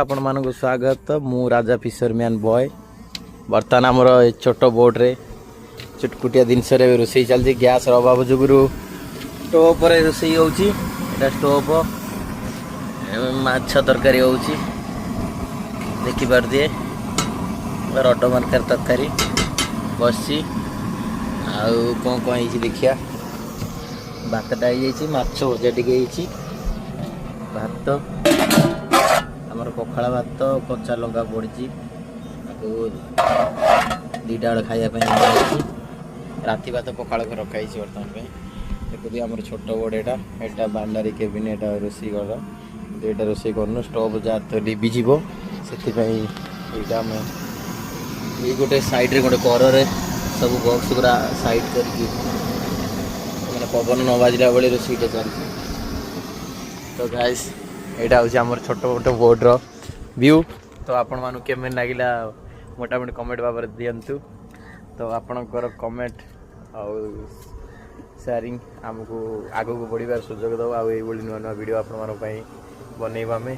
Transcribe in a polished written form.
आपण मानक स्वागत मु राजा फिशरमैन बॉय बर्तमान आमर छोट बोट रे चुटपुटिया जिनस रोसई चलती गैस अभाव जुगुरु स्टोव पर रोसई होची एटा स्टोव माछ तरकारी होची देखि पार दिए रड मार्कर तरकारी बसी आउ कौन कौन है देखिया भातटा हो माछ भजा टे भात आमर पखाड़ा भात कच्चा लंका पड़ी दीटा बेले खायापी राति भात पखाड़ के रखाई बर्तमान देखुदी आम छोट बोर्ड एटा बांडारी केबिन एटा रोसई घर एटा रोसई कर स्टोव जहाँ तो लिभिज से गोटे साइड रे गोटे कर सब बक्स गुरा साइड कर पवन न बाजला बेले रोसईटा चलती तो गाइस यहाँ हूँ आम छोट मोट बोर्ड व्यू तो आपण मानू केमे लगिला मोटामोटी कमेंट भाव दिंतु तो आपणकर कमेंट आउ शेयरिंग आमको आगू बढ़िबार सुजोग दो आउ नुआ नुआ वीडियो आपण बनैबा आमे।